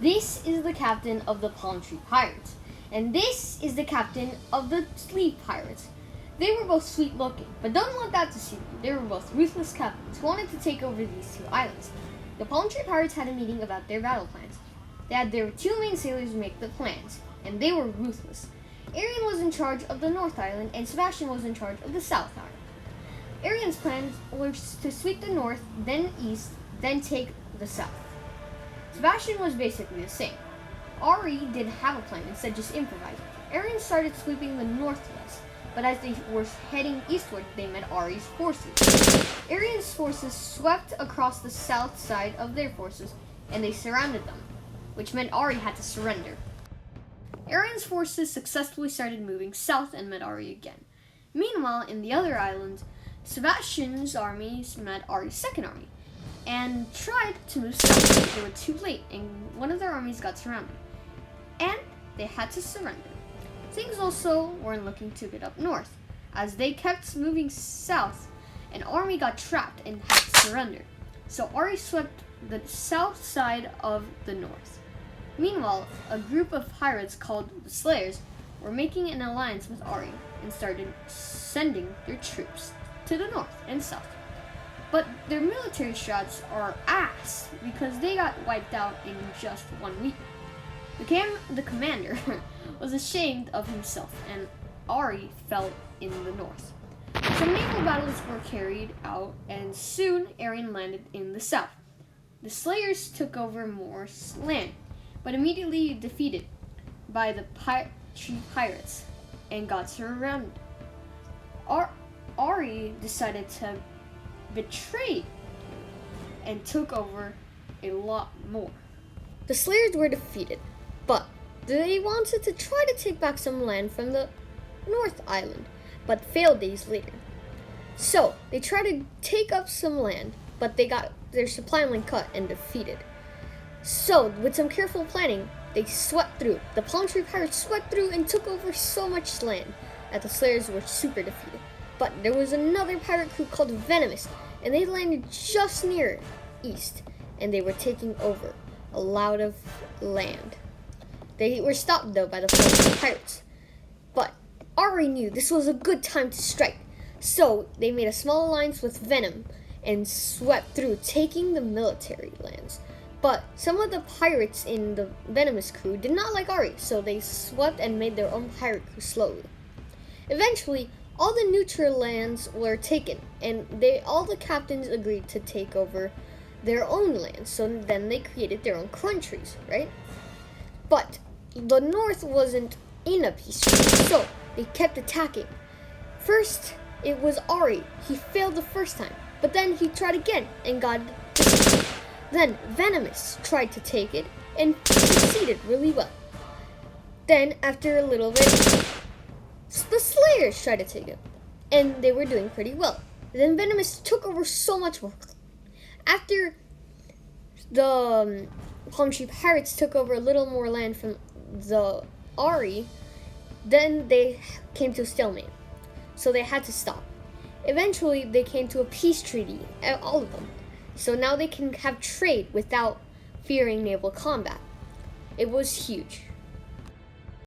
This is the captain of the Palm Tree Pirates, and this is the captain of the Sleeve Pirates. They were both sweet looking, but don't let that deceive you. They were both ruthless captains who wanted to take over these two islands. The Palm Tree Pirates had a meeting about their battle plans. They had their two main sailors make the plans, and they were ruthless. Arian was in charge of the North Island, and Sebastian was in charge of the South Island. Arian's plans were to sweep the North, then East, then take the South. Sebastian was basically the same. Ari didn't have a plan, instead just improvised. Arian started sweeping the Northwest, but as they were heading eastward, they met Ari's forces. Arian's forces swept across the south side of their forces, and they surrounded them, which meant Ari had to surrender. Arian's forces successfully started moving south and met Ari again. Meanwhile, in the other islands, Sebastian's armies met Ari's second army and tried to move south, but they were too late, and one of their armies got surrounded, and they had to surrender. Things also weren't looking too good up north, as they kept moving south. An army got trapped and had to surrender, so Ari swept the south side of the north. Meanwhile, a group of pirates called the Slayers were making an alliance with Ari and started sending their troops to the north and south. But their military strats are ass because they got wiped out in just 1 week. The commander was ashamed of himself, and Ari fell in the north. Some naval battles were carried out, and soon Arian landed in the south. The Slayers took over more land, but immediately defeated by the Tree Pirates and got surrounded. Ari decided to betray and took over a lot more. The Slayers were defeated, but they wanted to try to take back some land from the North Island, but failed days later. So they tried to take up some land, but they got their supply line cut and defeated. So with some careful planning, they swept through. The Palm Tree Pirates swept through and took over so much land that the Slayers were super defeated. But there was another pirate crew called Venomous, and they landed just near east, and they were taking over a lot of land. They were stopped though by the Palm Tree Pirates. But Ari knew this was a good time to strike, so they made a small alliance with Venom and swept through, taking the military lands. But some of the pirates in the Venomous crew did not like Ari, so they swept and made their own pirate crew slowly. Eventually, all the neutral lands were taken, and all the captains agreed to take over their own lands. So then they created their own countries, right? But the North wasn't in a peace treaty, so they kept attacking. First, it was Ari. He failed the first time, but then he tried again and got defeated. Then Venomous tried to take it and succeeded really well. Then, after a little bit, the Slayers tried to take it, and they were doing pretty well. Then Venomous took over so much more. After the Palm Tree Pirates took over a little more land from the Ari, then they came to a stalemate, so they had to stop. Eventually, they came to a peace treaty, all of them. So now they can have trade without fearing naval combat. It was huge.